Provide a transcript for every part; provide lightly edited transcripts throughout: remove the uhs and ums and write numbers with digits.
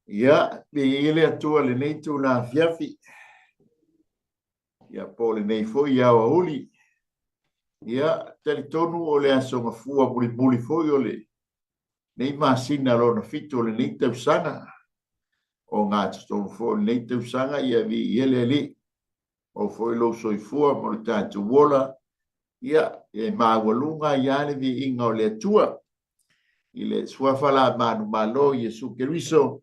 Ia, ile atua le nei tūna fiafi. Ia, po le nei foi ia wa uli. Ia, tali tonu o le asonga fua buli foi o le. Nei masina lo na fito le nei tausanga. O ngā tonu foi le nei tausanga ia vi iele li. O foi lo soifua mo le tātu wola. Ia, e mawalunga ia le vi inga o le atua. Ile suafala manu malo Yesu Keriso.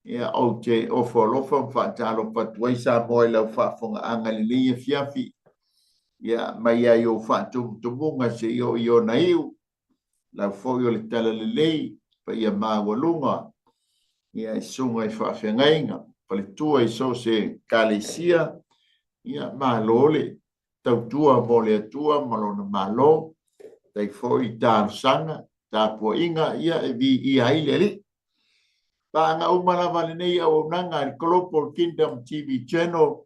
Ia o te ofolofa whaatalo patuai sa moe lau whaafonga angalili fiafi. Ia mai ai o whaatumunga se i na iu. Lau foi o le tala le lei, pa ia mawalunga. Ia i sunga i whaafengainga. Pa le tua i so se kalesia. Ia malole. Tautua mo le atua, malona malo. Tai foi tāru sanga, tāpua inga, ia e vi ia ile li. Panga umala vale nei au nanga il Global Kingdom TV channel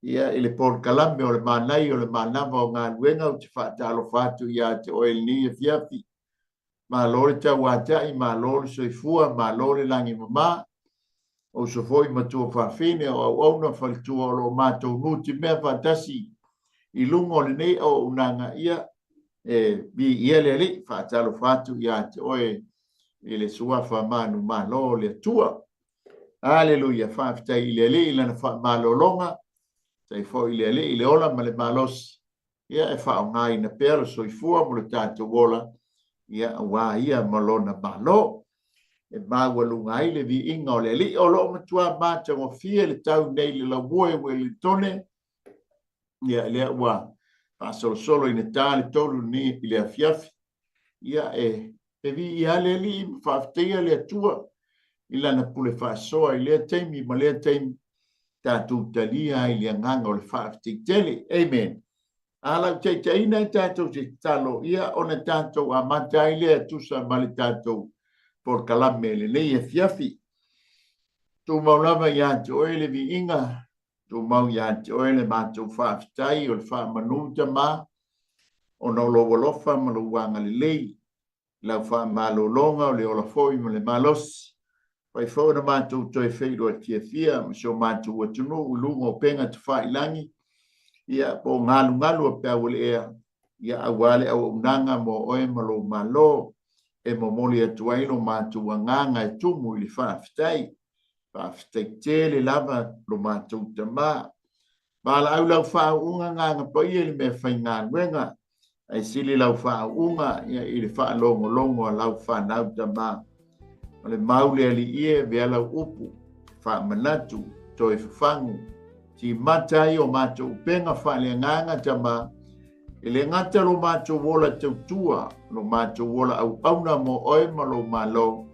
ia ile por Kalame o le Manai o le Manava o Galuega o te whaatalo whatu ia te oel ni e fiafi. Ma lore ta watai, ma lore soifua, ma lore langi mama. O so foi matua whawhine o au auna whalitua o lo mātou nuti mea whatasi. I lungo le nei o unanga ia bi ia le li whaatalo whatu ia te oel ile suafa manu malo le tua. Aleluia, whafta ile le ile na malo longa. Tai fo ile le ile ola ma le malos. Ia e whao ngai na pēro soifua mo le tātou wola. Ia wā ia malona malo. E mawalunga ile vi inga o le li o lo matua māta o fia le tau nei le lawoe we le tone. Ia le wā. Pasolo solo ina tā le tolu ni ile a fiafi. Ia e vi i ale li whaftea le atua i lana pule whaasoa i lea teimi ma lea teimi tātou talia i lea nganga o le whaftea tele. Amen. Alau te ina i tātou te talo ia o na tātou a mata i lea tusa ma le tātou por Kalame le nei e fiafi. Tu maulava i ate oe le vi inga. Tu mau i ate oe le mātou whaftea o le whaamanuta ma o na lowolofa ma lo wanga le lei. Lau wha malo longa o le ola foi mo le malos. Pai fau na mātou toi whairu a tia fia, ma so mātou atunu ulunga o penga te whailangi. Ia po ngalu a pia wale ea. Ia awale au unanga mo oe malo malo. E mo moli atuailo mātou anganga e tumu ili whaafitai. Whaafitai tele lava lo mātou tama. Bala au lau whaunga nganga pa ia li me whaingan wenga. Ai sili lau whaunga ia i le whaalongo lau whanau tama. O le maule ali ie vea lau upu, whaamanatu, toi whangu. Ti matai o mātou penga whaaleanganga tama. I le ngata lo mātou wola tautua, lo mātou wola au auna mo oe malo malo.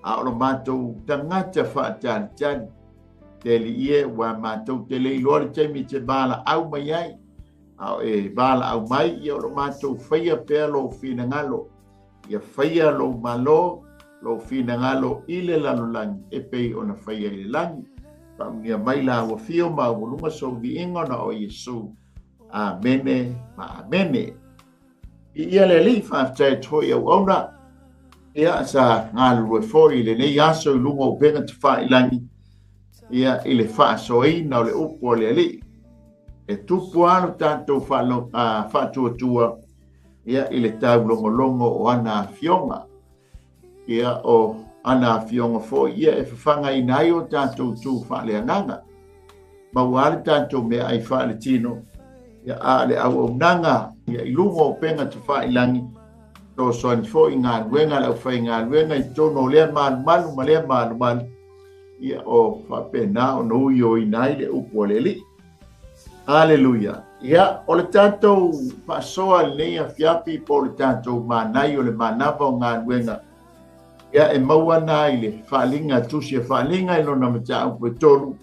A lo mātou tangata whaatani. Te li ie wa mātou te lei lori teimi te bala au mai ai. Au e bala au mai ia o mātou whaia pēr lo whina ngalo. Ia whaia lo malo, lo whina ngalo i le lalolangi e pei o na whaia i le langi. Paungia mai la wa whio ma walunga so vi ingona o Yesu. Amene, ma amene. I ia le li whaftai toi au auna. Ia sa ngalu e foi le nei aso i lunga o penga te whai langi. Ia i le whaasoina o le upo le li. E tupu anu tātou whātua ia i le tau longolongo o ana fionga. Ia o ana fionga fo ia e whawhanga i nai o tātou tū whaaleanganga. Mauare tātou mea ai whaale tino. Ia a le au au nanga ia i lungo o penga te whaelangi. Tō soani fo i ngā ruenga lau whai ngā ruenga i tono lea malu ma lea malu. Ia o whapena o nui o i nai le upo le li. Aleluia. Ia, o le tātou pasoa nei a fiapi po le tātou Manai o le Manava o Galuega. Ia e mauana i le whaalinga tusi e whaalinga i lona mata upu e tolu.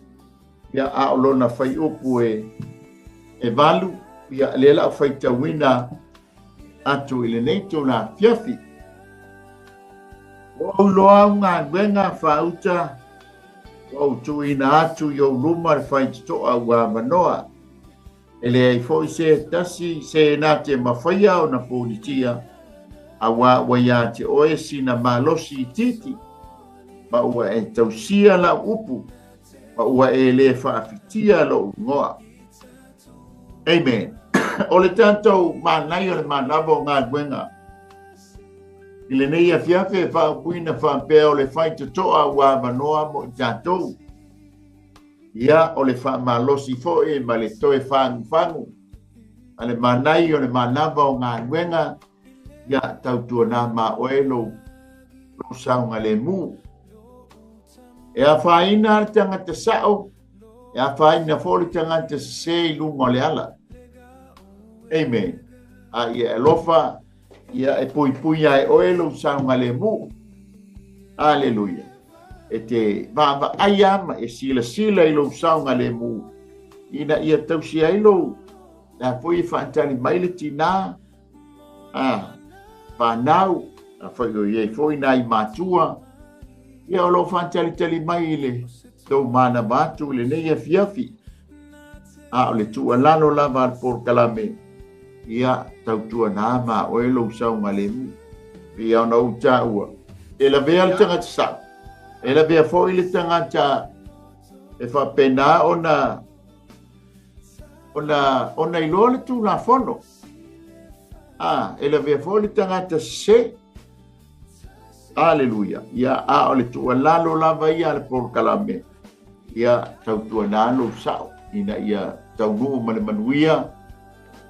Ia a o lona whai upu e valu. Ia le la whai tawina atu i le neito la fiafi. O loa o Galuega whauta. O tuina atu i o luma le whai toa ua manoa. Ele ai foi se tasi se na te mawhaia o na politia a wa ya te oesi na malosi titi ma ua e tausia la upu, ma ua e le whaafitia lo ngoa. Amen. O le tātou Manai o le Manava o ngā Galuega. I le nei a fiafe whaapuina whaapea o le whaitotoa ua manoa mo i tātou. Ia o le whaamalosi foe ma le toe whangu. A le Manai o le Manava o ngā Galuega. Ia tautua nā ma oelo lo saunga le mu. E a whaina le tangata sao. E a whaina fōle tangata se lunga le ala. Amen. A ia e lofa, ia e pui ai oelo saunga le mu. Aleluia. E te vava ayama e sila ilo saunga le mu. Ina ia tausi ilo. Na pui whaantani maile tina. Whanau. A whaio iei fōi nai mātua. Ia o lo whaantali maile. Tau mana mātu le nei a fiafi. A o le tua lalo lava al 𝚘𝚘𝚡𝚗. Ia tautua nā mā oelo saunga le mu. Ia ona uta ua. E la vea le tangata sa. E la vea fōi le tangata. E whapena ona iloa le tū la whono. E la vea fōi le tangata se. Aleluia. Ia a o le tua lalo lava ia le 𝚘𝚘𝚡𝚗. Ia tautua nā lo sao. Ina ia taunuu ma le manuia.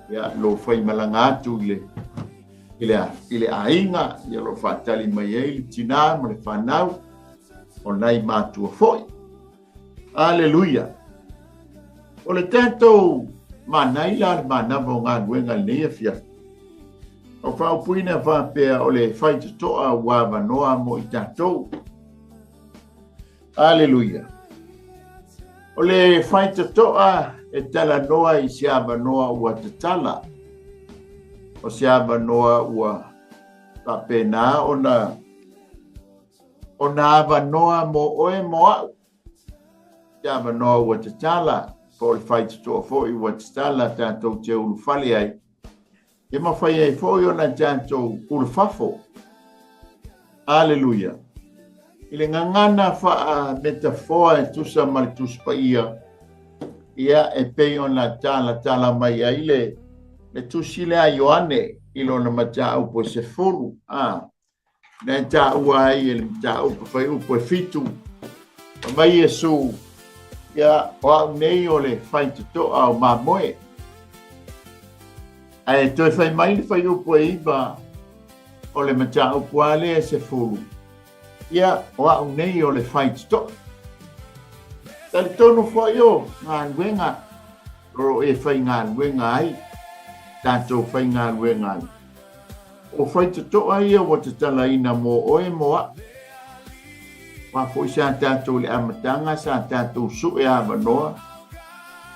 Ia lo fai malanga atu ile ainga. Ia lo whaatali mai e le tina ma le whanau. O nai mātua foi. Aleluia. O le tātou Manai la le Manava o ngā Galuega nei a fia. O whaupuina whapea o le whaitotoa ua manoa mo i tātou. Aleluia. O le whaitotoa e tala noa i sia manoa ua te tala. O sia manoa ua whapena o nā manoa mo oe mo au. Sia manoa ua te tala. Po le whaitotoa fo i ua te tala tātou te ulu whale ai. E mawhai ai fo i ona tātou ulu whafo. Aleluia. I le ngangana wha metafoa e tusa mali tuspa ia. Ia e pei ona tala mai ai le tusile a Ioane ilo na mata upo se furu. Na ta ua ai e le mata upo whai upo e fitu. Mai Yesu. Ia o nei o le whaitotoa o mamoe. Ai toi whai mai le whai upo e iba o le mata upo ale e se furu. Ia o nei o le whaitotoa. Tali tonu whai o ngā Galuega. Ro e whai ngā Galuega ai. Tātou whai ngā Galuega ai. O whaitotoa ia o te talaina mo oe moa. Wa foi sa tātou le amatanga sa tātou su e amanoa.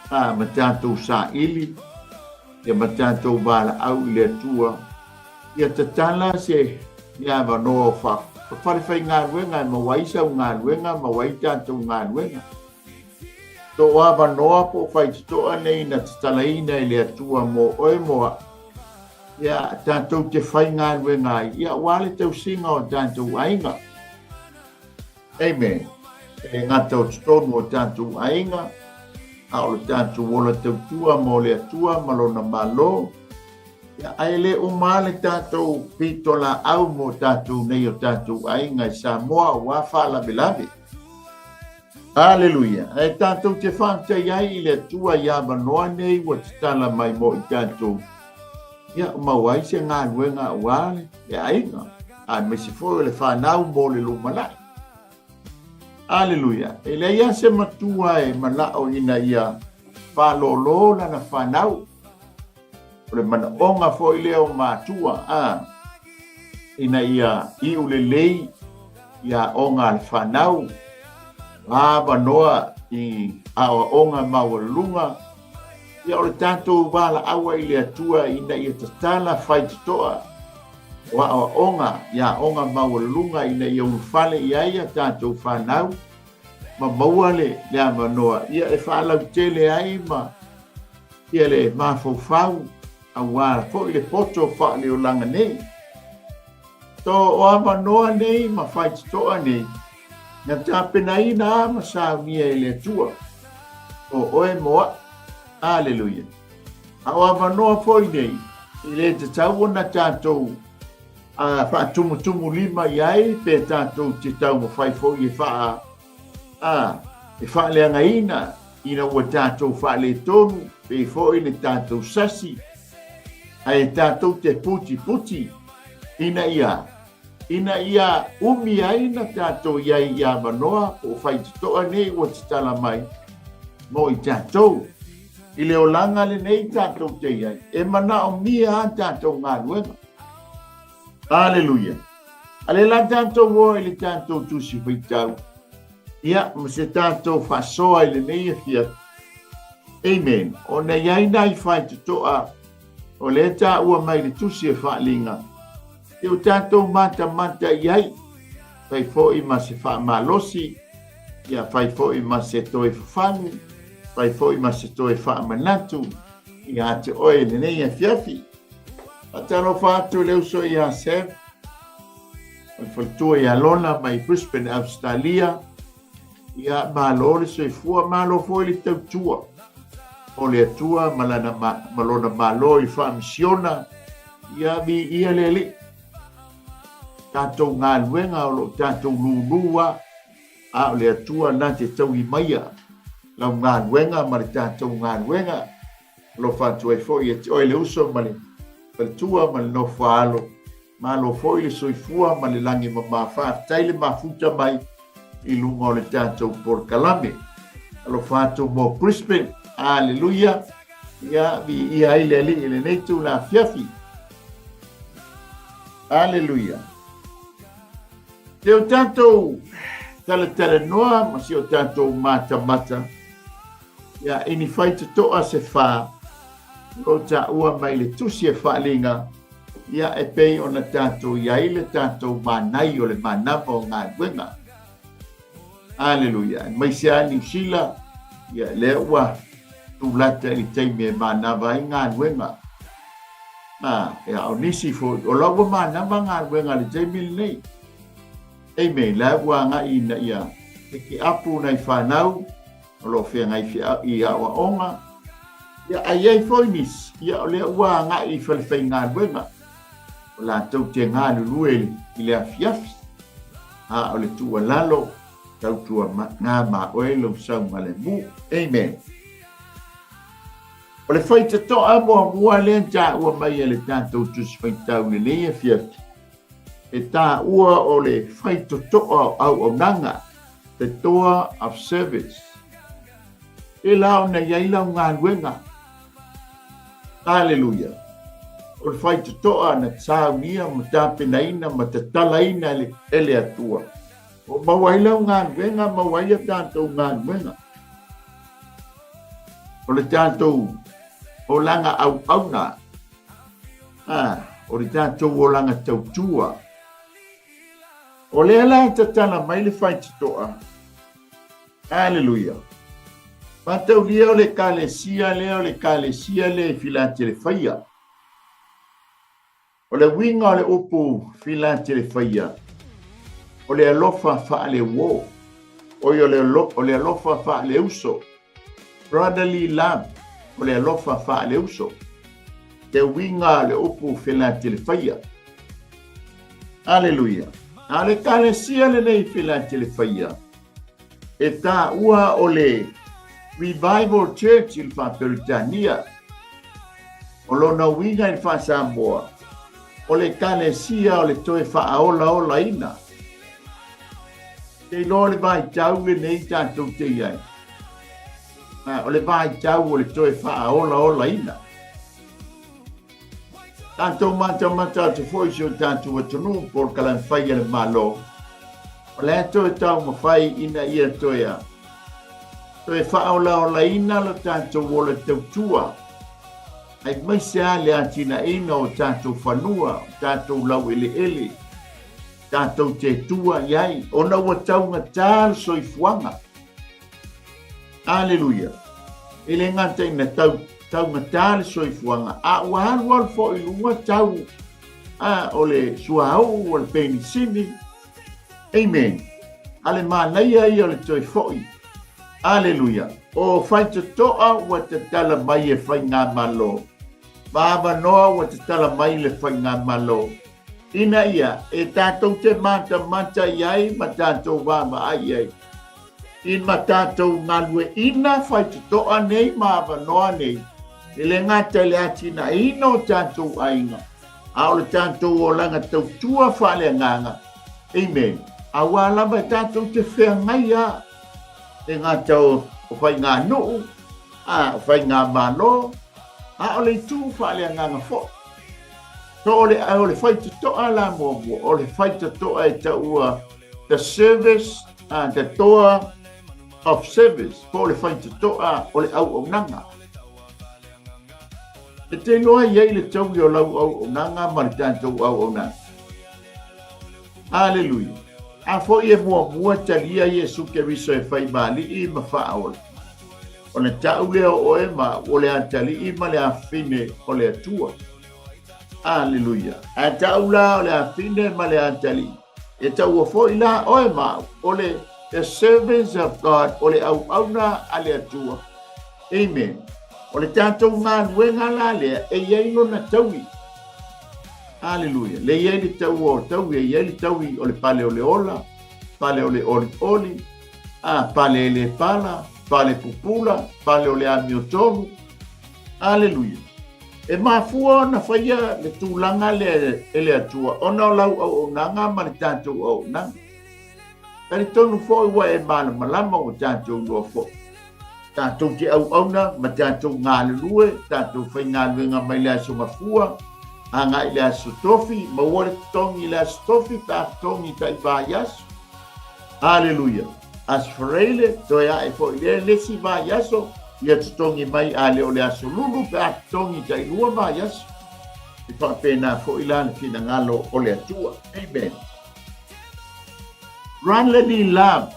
Ma tātou sa ili. Ia ma tātou wala au le tua. Ia te tala se ia amanoa o wha. Whare whai ngā Galuega ma waisa o ngā Galuega ma wai tātou ngā Galuega. Tō amanoa po whaitotoa nei na te talaina i le atua mo oe moa. Ia tātou te whai ngā Galuega ai. Ia wale tau singa o tātou ainga. Amen. E ngata o tonu o tātou ainga. A o le tātou wola tautua mo le atua malona malo. Ia aile o male tātou pitola au mo tātou nei o tātou ainga i Samoa o wawhala bilabi. Aleluia. E tātou te whantai ai i le atua ia manoa nei wa te tala mai mo i tātou. Ia o mawai se ngā Galuega o wale. Ia ainga. A mesi fo le whanau mo le lumalai. Aleluia. E le ia se matua e malao ina ia whalolo na whanau. O le mana onga fo i leo matua. Ina ia i ule lei ia onga le whanau. Wanoa i awa onga mawalunga. Ia o le tātou wala awa i le atua ina ia tatala whaitotoa. Wa awa onga, ia onga mawalunga ina ia unufale ia ia tātou whanau. Ma mauale le amanoa. Ia e whalau tele ai ma. Ia le mawhauwhau. A wā fo i le poto whaale o langa nei. Tō o amanoa nei ma whaitotoa nei. Nga tāpenai na masaunia e le tua. O oe moa. Aleluia. Awa manoa foi nei. I le te tau na tātou. Whaatumu lima iai. Pe tātou te tau mo whai foi e wha. E wha leanga ina. Ina ua tātou wha le tonu. Pe foi le tātou sasi. Ai tātou te puti. Ina ia umi aina tātou iai ia manoa o whai toa nei ua te tala mai mo i tātou. I leo langa le nei tātou te iai. E mana o mia a tātou ngā ruenga. Aleluia. Ale la tātou o le tātou tusi whitau. Ia, ma se tātou whasoa i le nei e fia. Amen. O na iai nai whai toa o le tā ua mai le tusi e whaalinga. Te o tātou mata iai, whai fōi ma se wha malosi, ia whai fōi ma se toe whangu, whai fōi ma se toe wha manatu, ia te oe le nei a fiafi. A taro whātu leo so i a Sam, whai whaitua i a Lona mai Brisbane, Australia, ia malo le so i fua malo fōi le tau tua. O le atua malona malo i wha misiona, ia mi ia le li. Tātou ngā luenga o lo tātou lulua a o le atua nā te tau I maia. Lau ngā luenga ma le tātou ngā luenga. Lo whātua I fōi e te oe le uso ma le tua ma le no whaalo. Ma lo fōi le soifua ma le langi ma whātaile ma futa mai I lunga o le tātou Porkalame. Lo whātua mo Brisbane. Aleluia. Ia ia ile ali ile neitu la fiafi. Aleluia. Te o tātou tala noa, ma si o tātou mata. Ia ini whai te toa se whā, o tā ua mai le tusi e whaalinga, ia e pei o na tātou iai le tātou Manai o le Manava o ngā wenga. Aleluia. Mai se a New Zealand, ia le ua tūlata I teime Manava I ngā wenga. E au nisi fo, o lawa Manava ngā wenga le teime nei. Amen. La ua nga ina ia. Eki apu nei whanau. O lo whea ngai whia I awa onga. Ia ai foinis. Ia o lea ua nga I whalewhai ngā ruenga. O la tau te ngā lulueli I lea fiafi. Ha o le tua lalo. Tau tua ngā ma oelo sau ma le mu. Amen. O le whai te toa mua lea tā ua mai le tātou tusi whai tau le leia fiafi. E tā ua o le whai totoa au o nanga, the door of service. E lao na iailau ngā luenga. Hallelujah. O le whai totoa na tāunia ma tāpenaina ma tatalaina ele atua. O mawailau ngā luenga, mawaia tātou ngā luenga. O le tātou o langa au auna. O le tātou o langa tautua. O le ala tatala mai le whai totoa. Hallelujah. Patau leo le kalesia le 𝚘𝚘𝚎𝚘𝚘𝚘 O le winga o le upu 𝚘𝚘𝚘𝚘𝚘. O le alofa whaale wo. O le alofa whaale uso. Brotherly love. O le alofa whaale uso. Te winga o le upu 𝚘𝚘𝚘𝚘. Hallelujah. A le kalesia le nei 𝚘𝚘𝚘𝚘𝚘. E tā ua o le Revival Church il 𝚘𝚘𝚘𝚘𝚘. O lona winga il 𝚘𝚘𝚘𝚘𝚘. O le kalesia o le toe whaaola ina. Te lo le vai tau le nei tātou te iai. O le vai tau o le toe whaaola ina. Tātou mata te foisi o tātou atunu por kalan whai le malo. O le toe tau ma whai ina ia toea. Toe whaaola ina lo tātou o le tautua. Ai mai sea le atina ina o tātou whanua, tātou lau ele. Tātou te tua iai, o na ua tau ngatā soifuanga. Aleluia. Ele ngata ina tau ngatā soifuanga. A waharu fo I lunga tau. O le suahau, o le penisini. Amen. Ale Manai ai o le toi fo'i. Aleluia. O whaitotoa ua te tala mai e whainga malo. Baba noa ua te tala mai le whainga malo. Ina ia, e tātou te mata iai, ma tātou wama ai ai. In ma tātou ngalue ina whaitotoa nei, baba noa nei. Ele ngata le atina ino tātou aina. A o le tātou o langa tau tua whale nganga. Amen. A wālama tātou te whea ngai a. E ngata o whai ngā nuu, o whai ngā malo, a o le tū whale nganga fo. So o le whai te toa la mua, o le whai te toa e taua the service, the toa of service, po le whai te toa o le au au nanga. E te loa iei le tau i o lau au au nanga, ma le tātou au au nanga. Hallelujah. A fo e mua talia Yesu ke riso e whai mali i ma whaole. O le tau leo o e ma o le atali i ma le awhine o le atua. Hallelujah. A tau la o le awhine ma le atali. E tau o fo i la o e ma o le the servants of God o le au auna a le atua. Amen. O le tātou ngā nuenga la lea e ieino na taui. Hallelujah. Le iei le tau o tau, e iei le tau o le pale o le ola, pale o le oli, pale e le pala, pale pupula, pale o le ami o tonu. Hallelujah. E mafua na whaia le tūlanga le atua, ona o lau au nanga ma le tātou au nanga. Kari tonu fōi wa e malama o tātou lua fōi. Tātou te au auna, ma tātou ngā lulue, tātou whai ngā luenga mai le aso mafua, a ngā i le aso tofi, ma wale tongi le aso tofi, tā tongi ta i vā yaso. Hallelujah. As freile, toi a e fo i le lesi vā yaso, i atu tongi mai a le o le aso lulu, pe a tongi ta i lua vā yaso. I whakapena fo i lana kina ngalo o le atua. Amen. Ranlani lab,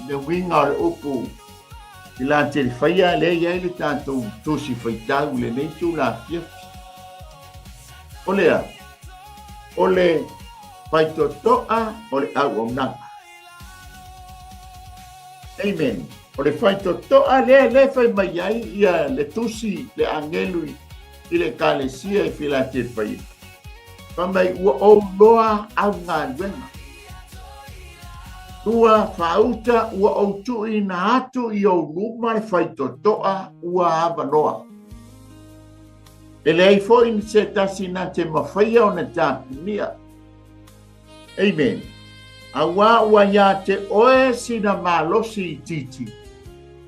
the wing or upu, i la te whaia le iai le tātou tōsi whaitau le nei tū la fia. O lea, o le whaitotoa o le au au nanga. Amen. O le whaitotoa le whai mai ai ia le tūsi le angelu i le kālesia i whila te whaia. Whamai ua o loa au ngā duenga. Ua whauta ua autu i na atu i au luma le whaitotoa ua awa noa. E lei fo in se tasi na te mawhaia o na tāpunia. Amen. Awa ua ia te oe si na malosi i titi.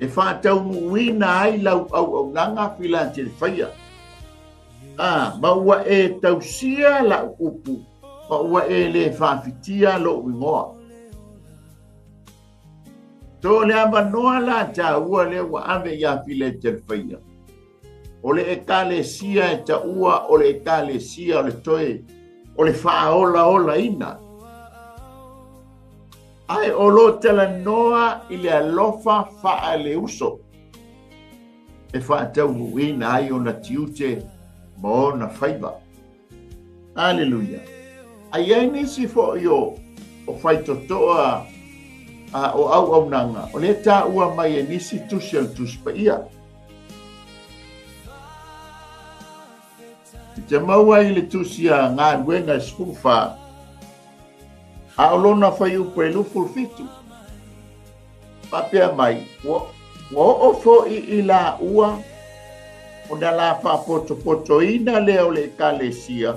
E whātau muina ai lau au nanga whila te whaia. Ma ua e tausia la upu. Ma ua e le whawhitia lo wingoa. Tō le ama noa la tā ua le ua ame ia while te whaia. O le e kālesia e ta ua, o le e kālesia o le toe, o le whaola ina. Ai o lo tala noa i le alofa wha le uso. E whaatau muina ai o na tiute ma o na whaiva. Hallelujah. Ai ai nisi fo yo o whaitotoa o au nanga. O le tā ua mai e nisi tusi al tuspa ia. I te maua i le tusi a ngā ruenga spufa. A o lona whai upo e lufu fitu. Papea mai. Wa o fo i la ua. O na la wha poto ina leo le kālesia.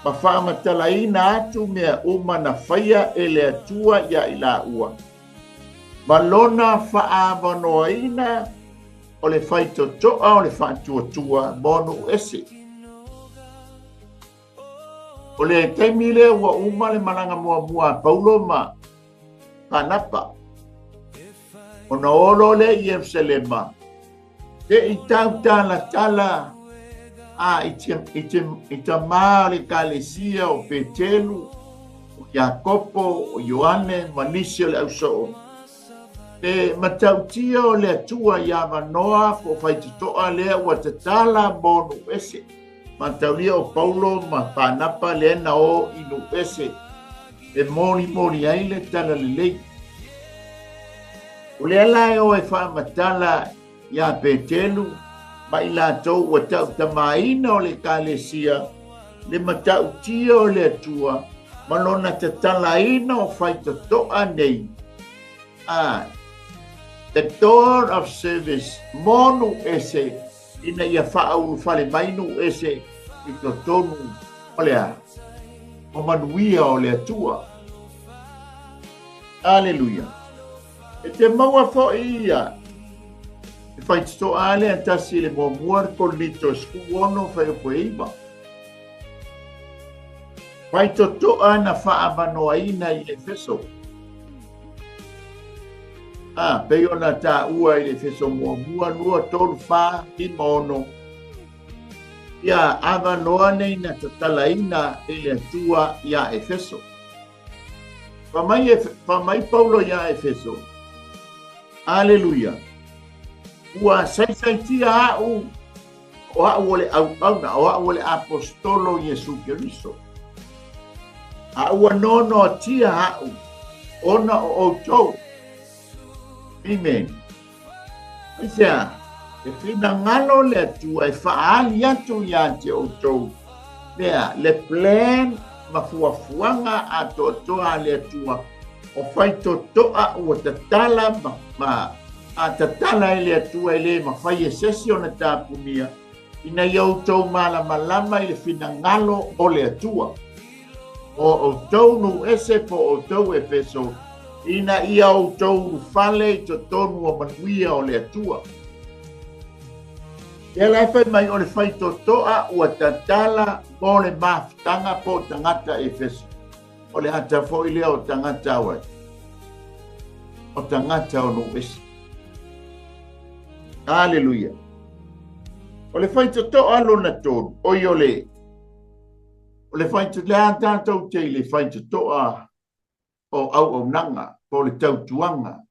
Ma whaamatala ina atu mea uma na whaia e le atua ia i la ua. Ma lona whaamanoa ina o le whaitotoa o le whaatuatua monu ese. O le taimile ua uma le malanga mua paulo ma panapa. O na olo le Yerusalema. Te i tau tala i te maa le kālesia o Petelu, o Iakopo, o Ioane, Manisio le ausoo. Te matautia o le atua ia manoa po whaititoa lea ua te tala monu ese. Mataulia o Paulo ma panapa le na o inu ese. E moni ai le tala le lei. O le ala o e whaamatala ia Petelu, mai la tau wa tau tamaina o le kalesia, le matau tia o le atua, malona te talaina o whaitotoa nei. The door of service, monu ese, ina ia whaau whale mainu ese, i to tonu o lea, o manuia o le atua. Aleluia. E te maua fo ia, e whaitito ale antasi le mo muar ko lito skuono whai po eiba. Whaitotoa na whaamanoa ina i Efeso. Peo na ta ua i Efeso mua lua tolu wha i mono. Ia avanoa nei na tatalaina i le atua ia Efeso. Pamai Paulo ia Efeso. Aleluia. Ua saisaitia au o au ole au pauna, o au ole apostolo Jesu Keriso. Au anono tia au, ona o outou. Amen. Isa, e whina ngalo le atua, e whaali atu ia te outou. Lea, le plan mafuafuanga a toa le atua, o whai toa ua tatala a tatala e le atua e le mawhai e sesi o na tāpunia, ina i outou malama i le whina ngalo o le atua. O outou nu ese po outou Efeso, ina i outou fale i to tonu o manuia o le atua. Ia lai whai mai o le whai toa ua tatala mo le mafutanga po tangata Efeso. O le hata fo i lea o tangata awai. O tangata o nu ese. Aleluia. O le whai toa alo na tonu, o i o le. O le whai toa lea tātou te le whai toa o au nanga, po le tautuanga.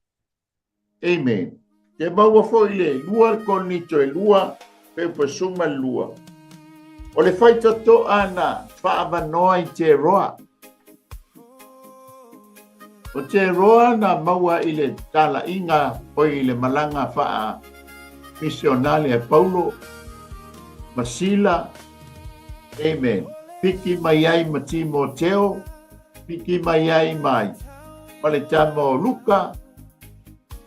Amen. Te maua fo i le lua konito e lua, pe suma lua. O le whai toa na whaamanoa i te roa. O te roa na maua i le tala inga o i le malanga wha misionale e Paulo, Masila. Amen. Piki mai ai ma Timoteo, piki mai ai mai. Pale tamo Luka.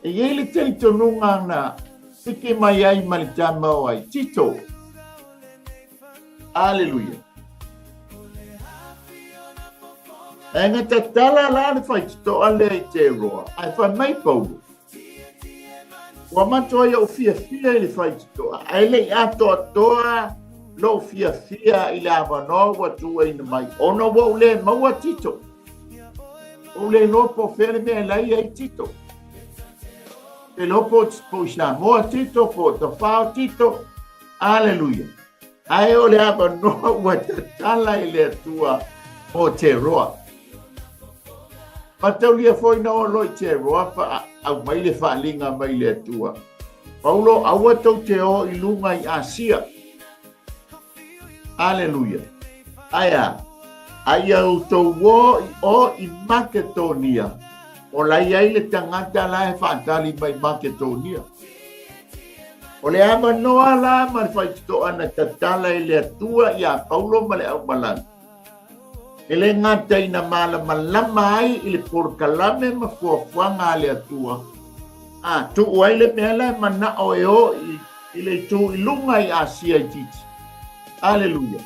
E iei le tei tonunga na piki mai ai ma le tamo ai Tito. Aleluia. E ngata tala la le whai tito ale i te roa. Ai whai mai Paulo. Wa matua ia o fia i le whai tito. Ai le ato atoa lo fia i le avanoa wa tua ina mai. Ono wa ule maua Tito. Ule lopo fere mea lai ai Tito. E lopo po isa moa Tito, po ta whao Tito. Aleluia. Ai o le avanoa wa tatala i le atua o te roa. Matau lia foi na o loi te roa pa au mai le whaalinga mai le atua. Paulo aua tau te o i lunga i Asia. Aleluia. Aya. Aya utou o i Makedonia. O lai ai le tangata la e whaatali mai Makedonia. O le ama noa la ma le whaitito ana tatala i le atua i a Paulo ma le au malang. E le ngata ina malama ai i le porkalame ma fuafuanga le atua. Tu uai le mea la mana o i le tu ilunga i Asia i titi. Aleluia.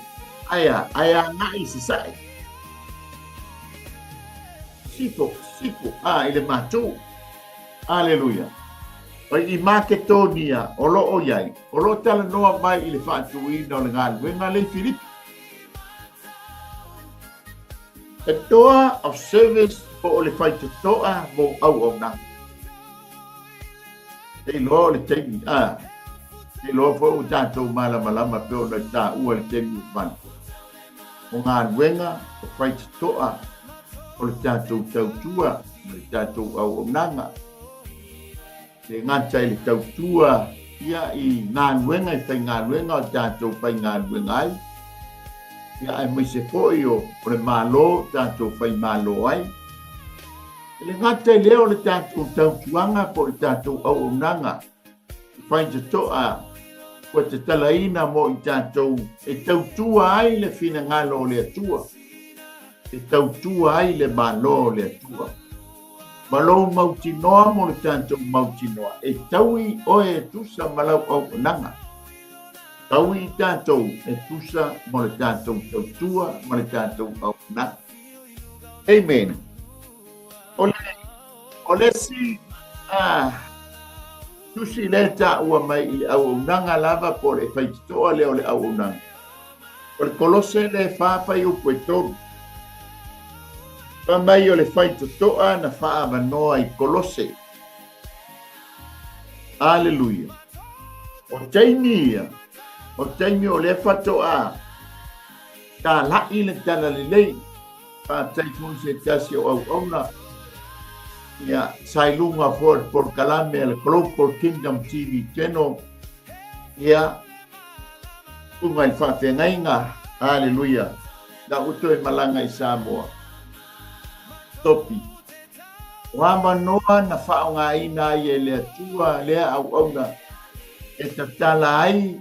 Aya ngai sisai. Sipo, ile matu. Aleluia. I Makedonia, o lo iai. O lo tala noa mai i le whaatuina o le Galuega le Filipi. The door of service po o le whaitotoa mo au na. Te lo le teimi. Te lo fo o tātou malama pe o na tā ua le teimi man. O Galuega, o whaitotoa o le tātou tautua, o le tātou au nanga. Te ngata i le tautua ia i Galuega, i whai Galuega o tātou whai Galuega ai. Ia ai mai se poi o le malo, tātou whai malo ai. Le ngata leo le tātou tautuanga po le tātou au nanga. Whai te toa ko te talaina mo I tātou e tautua ai le whina ngalo le atua. E tautua ai le malo le atua. Malo mauti noa mo le tātou mauti noa. E taui oe tusa malau au nanga. Taui tātou e tusa mo le tātou tautua mo le tātou au nanga. Amen. Ole si tusi le ta ua mai I au nanga lava po le whaititoa leo le au nanga. O le kolose le whāpai upo e toru. Pa mai o le whaitotoa na whaava noa I kolose. Aleluia. O taimia o le whatoa. Tā lai le tana le lei. Pa taifun se tasi o au auna. Ya sailunga por kalame el Global Kingdom TV channel ya ungai whawhengainga hallelujah na uto e malanga I Samoa topi wama noa na whaonga ina I le atua lea au auna e tatala ai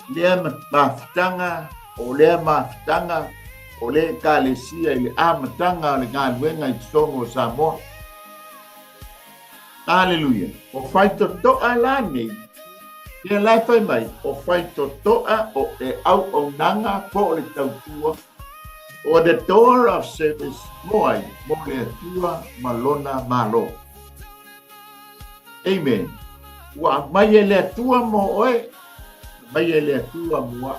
lea mawhitanga o lea mawhitanga o lea kālesia I le amatanga o le Galuega I tongo Samoa. Hallelujah. O whaito toa la nei. Ia lai whai mai. O whaito toa o e au o nanga po le tautua. O the door of service moai. Mo le atua malona malo. Amen. Wa mai e le atua mo oe. Mai e le atua mua.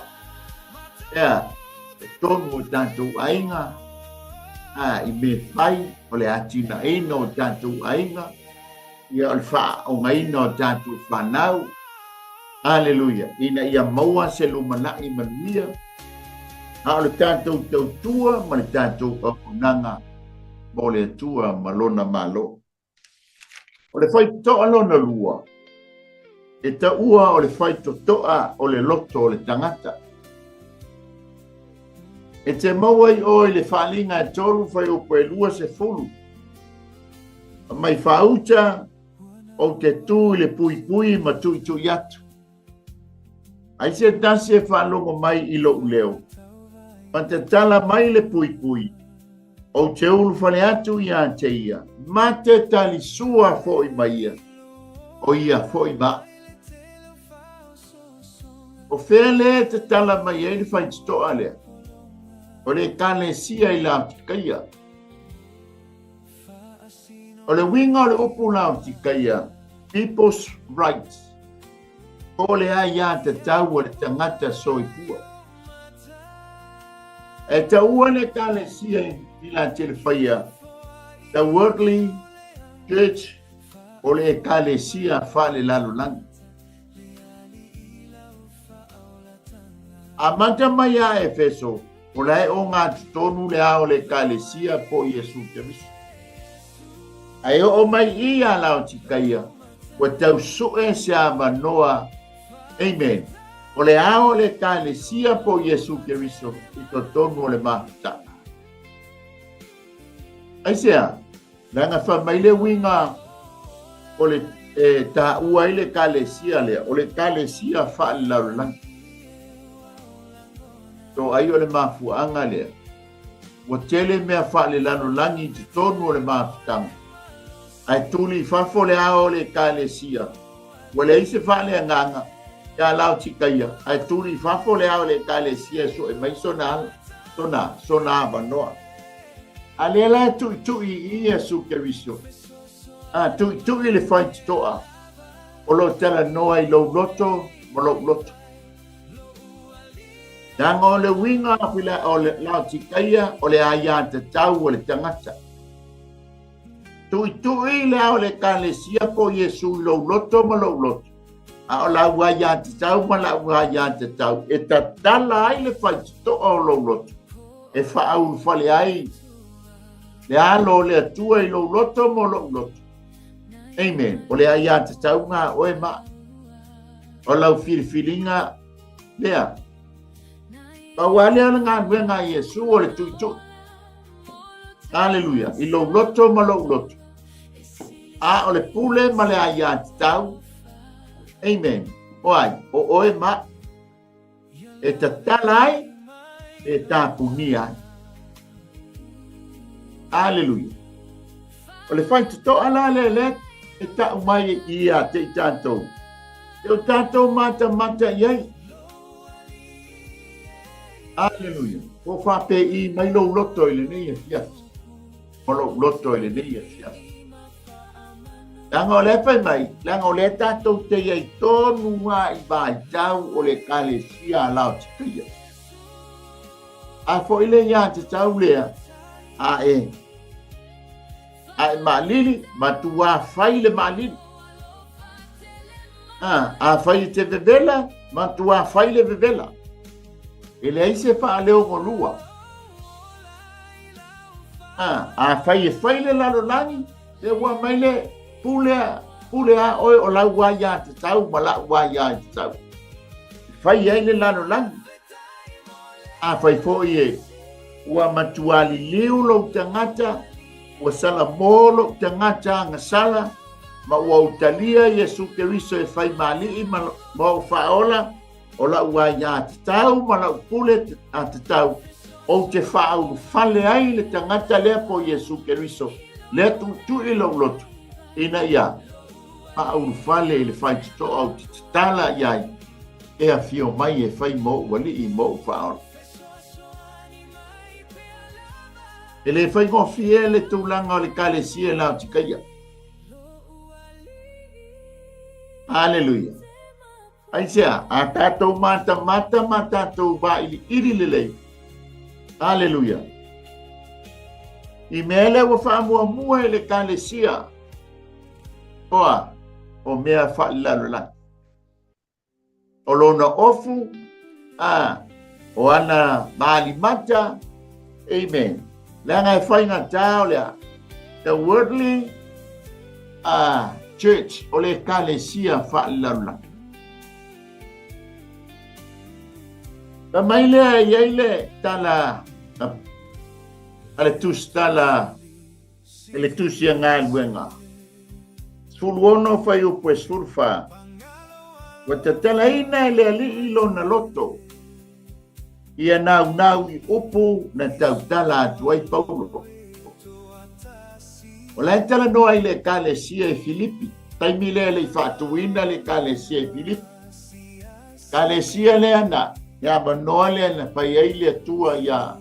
Ea. E tonu o tantou ainga. I me whai. O le atina eino o tantou ainga. Ia o le wha o ngaina o tātou whanau. Aleluia. Ina ia maua se lumanai manuia. Ha o le tātou tautua ma le tātou apunanga mo le atua malona malo. O le whai toa lona lua. E ta ua o le whai toa o le loto o le tangata. E te maua I oi le whalinga e tolu whai o koe lua se fulu. Mai whauta o te tū le pui ma tui atu. Ai se tasi e whanongo mai I lo uleo. Ma te tala mai le pui. O te ulu whane atu I a te ia. Ma te tali sua fo I mai ia. O ia fo I ma. O whea le te tala mai e le whaititoa lea. O le kane sia I la tikaia. O le winga o le upu lau tikaia, people's rights. Ko le ai a te tau o le tangata soipua. E ta ua le kale sia I la te le whaia. The worldly church o le kale sia whale lalo langi. A manta mai a Efeso, o le o ngā tonu le a o le kale sia po Iesu Keriso. Ai o mai ia lao tikaia. Wa tau sue se amanoa. Amen. O le ao le kālesia po Iesu Keriso. I to tonu o le mahita. Ai sea. Langa whamai le winga. O le ta ua I le kālesia lea. O le kālesia whaali lau langi. To ai o le mafuanga lea. Wa tele mea whaali lano langi. Ti tonu o le mahitanga. Ai tuli fafo le ao le kālesia. Wale ise whale anganga. Ya lau tikaia. Ai tuli fafo le ao le kālesia. So e mai sona abanoa. Ale la tui I Iesu Keriso. Tui le whaititoa. O lo tala noa I lo loto. Mo lo loto. Danga o le winga. O le lau tikaia. O le aia te tau o le tangata. Tui le ao le kālesia po Iesu I lo loto ma lo loto. A o la ua ia te tau ma la ua ia te tau. E ta tala ai le whaititoa o lo loto. E whaau whale ai. Le alo le atua I lo loto mo lo loto. Amen. O le aia te tau ngā oe ma. O lau whiriwhiringa lea. Pa wale ana ngā nuenga Iesu o le tui. Haleluia. I lo loto ma lo loto. A o le pule ma le aia tau. Amen. Oai, o oe ma e ta talai e ta punia. Haleluia. O le fai to ala le e ta umai i a te tanto. E o tanto mata iai. Haleluia. O fa pe i mai lo loto i le nei e fiat. O lo loto i le nei e fiat. Langa o le fai mai, langa o le tatou te iai tonu ngā i vai tau o le kale sia lao tikia. A fo ile ia te tau lea, a e maalili, ma tua fai le maalili. A fai te vevela, ma tua fai le vevela. E le aise fa leo ngolua. A fai le lalo langi, te ua mai le pule a oi o lau waia te tau, ma lau waia te tau. Fai ai le lalo langi. A fai foi e ua matuali liu lo tangata, ua sala molo tangata nga sala, ma ua utalia Yesu Keriso e fai mali ma o faola, o lau waia te tau, ma lau pule a te tau, o te whaau fale ai le tangata lea po Yesu Keriso, lea tu i lau lotu. Ina ia, whaau fale le whai tito au te tala iai, e a fio mai e whai mo wali i mo whaola. E le whai ngofi e le tūlanga o le kale sia lao tikaia. Hallelujah. Aisea, a tātou mata ma tātou ba iri lelei. Hallelujah. I mele wa whaamua e le kale sia. Oa, o mea whaalalo lang. O lona ofu, o ana maali mata, amen. Langa e whainga tau lea, the worldly church, o le kalesia whaalalo lang. Ta mai lea iei le tala, ale tus tala, ele tusia ngā luenga. Suluono fai upo e surfa. Wata talaina le ali ilo na loto. Ia nau i upu na tau tala atuai Paulo. O lai tala noa i le kalesia e Filipi. Taimi le i whaatuina le kalesia e Filipi. Kalesia le ana. Ia manoa le ana pai ai le tua ia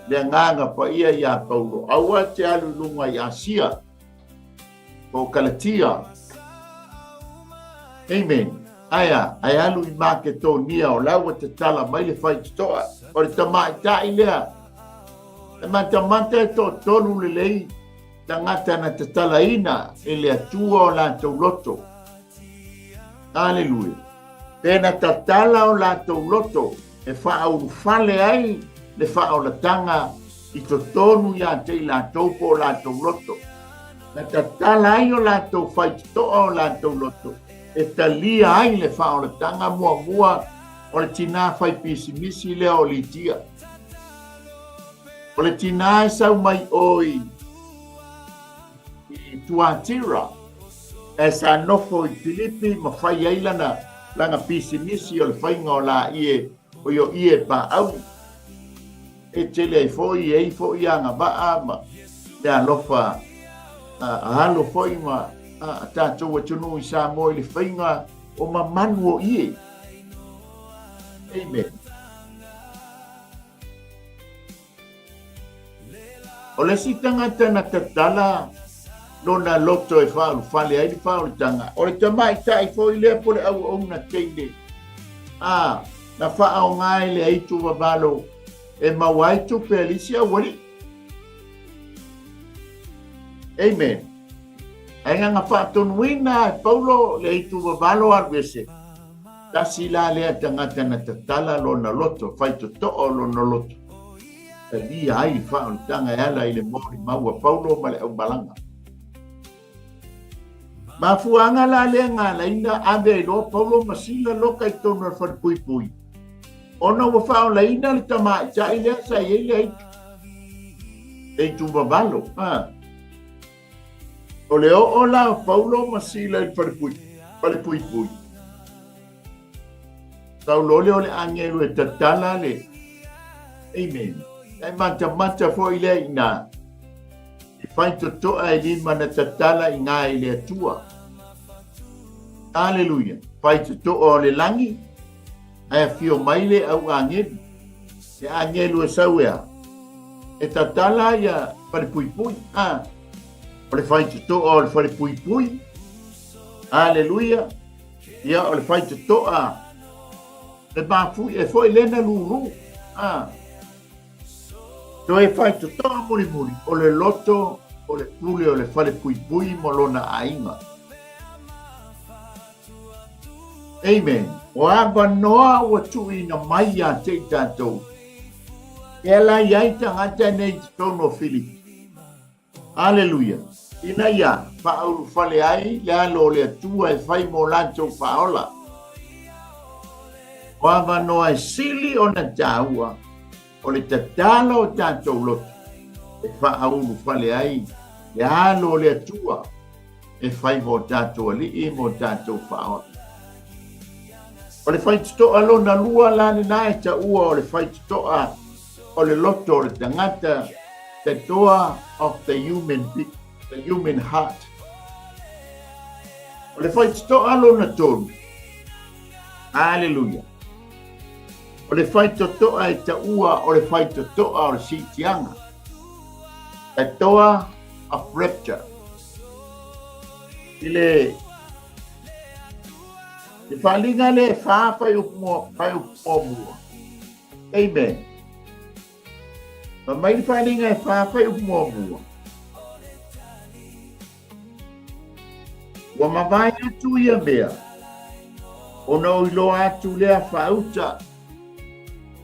le nganga pa ia Paulo. Aua te alu lunga i Asia. O Galatia. Amen. Aya, ai alu i make tō nia o laua te tala mai le whai toa. O le tamai tai lea. E mata e tō tonu le lei. Tangata na te tala ina e le atua o la tau loto. Hallelujah. Pena ta tala o la tau loto. E whaau fale ai le whaau la tanga i to tonu ia te la taupo o la tau loto. Na ta tala ai o la tau whai toa o la tau loto. E talia ai le whao le tanga mua o le tina whai pisimisi lea o litia. O le tina e sau mai oi i tuatira. E sa nofo i Filipi ma whai ailana langa pisimisi o le whainga o la ie o yo ie pa au. E tele ai foi anga baa ma le alofa halo foi ma tātou atunu i sa mo i le whainga o mamanu o ie. Amen. O le si tangata na tatala lona loto e whaalu whale ai li whaalu tanga. O le tamai tai fo i lea pole au na teile. Na whaao ngai le aitu wabalo e mawaitu pe alisia wali. Amen. Ainga nga whaatonuina e Paulo le itu wawalo arwese. Tasi la lea tangata na tatala lona loto, whaito to'o lona loto. Ta lia ai whaon tanga e ala i le mori maua Paulo ma le au balanga. Ma fuanga la lea ngā laina ave i loa Paulo masila loka i tonu al whanpui pui. Ona wa whaon laina le tama i tai lea sa i le aitu. e tu babalo. O le o la Paulo masila il pui. Paulo le angelo e tatala le. Amen. Ai mata foi le ina. Fai to ai lin mana tatala inga ile tua. Hallelujah. Fai to o le langi. Ai fio maile au angel. E angelo e sauea. E tatala ia pui. O le fai to o le fai pui. Hallelujah. Ia o le fai to a. Le bafu e foi lena luru. To e fai to muri o le loto o le pule o le fale pui molona ainga. Amen. O ava noa o tui na mai a te tātou. E la iai tangata nei tono Filipi. Hallelujah. Ina ia, whaau fale ai, le alo le atua e whai mo lanto whaola. O ava noa e sili o na tāua. O le tatala o tātou loto. E whaau fale ai, le alo le atua. E whai mo tātou ali I mo tātou whaola. O le whai tutoa lo na lua lani nae ta ua o le whai tutoa o le loto o le tangata the door of the human heart. O le whai tutoa lo na tonu. Hallelujah. O le whai tutoa e ta ua o le whai tutoa o le sitianga. The door of rapture. Ile e whalinga le whawhai upua mua. Amen. Ma mai le whalinga e whawhai upua mua. Wa mawai atu ia mea. O na ilo atu lea whauta.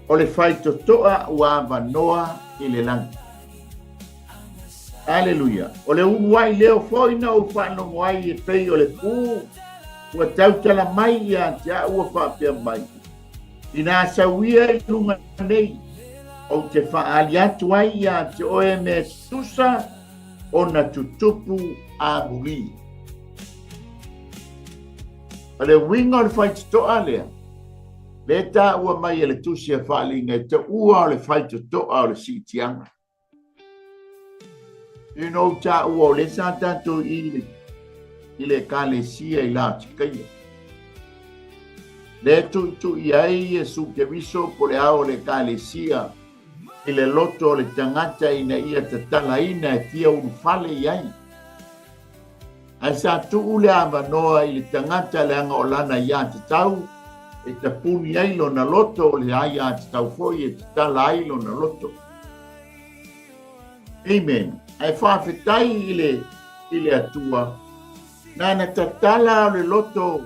O le whai totoa ua wanoa I le langi. Hallelujah. O le uwai leo foina o whanongo ai e pei o le pū. Ua tautala mai ia te a ua whapea mai. Ina asawia I lunga nei. O te whaali atu ai ia te oe me tusa o na tutupu a nguli. O le winga o le whaitotoa lea. Le ta ua mai e le tusi a whaalinga e te ua o le whaitotoa o le sitianga. You know ta ua o le sa tanto I le kalesia I la tikaia. Le tu iai e su ke viso po le ao le kalesia I le loto le tangata ina ia tatala ina e fia unfale iai. Ai sa tu ule avanoa I le tangata le anga o lana ia te tau e te puni ai lo na loto le ai a te tau foi e te tala ai lo na loto. Amen. Ai whawhetai I le atua. Nana tatala o le loto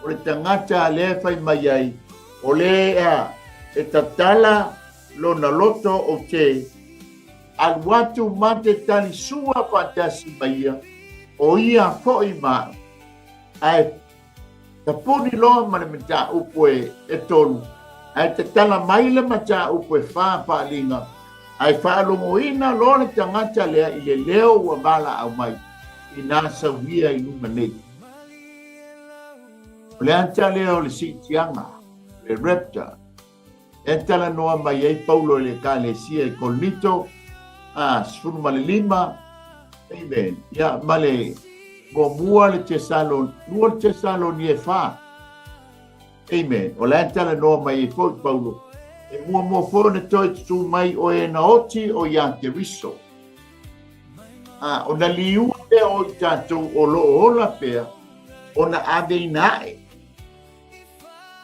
o le tangata le fai mai ai. O le e tatala lo na loto o te alwatu mate tali sua patasi maia. O ia foi ma. Ai tapuni lo mana mata upo e tolu. Ai tatala mai le mata upo e wha linga. Ai whaalongoina lo le tangata lea I le leo ua mala au mai. I nasa wia I lunga nei. O le anta leo le sitianga, le rapture. E tala noa mai ei Paulo le kalesia I kolnito, sifunu male lima, amen. Ia male mua le lua le tesalo ni e wha. Amen. O le anta noa mai ei Paulo. E mua fōne toi tu mai o e na oti o ia te riso. O na liua pea o I tātou o loo ola pea, o na ave nae.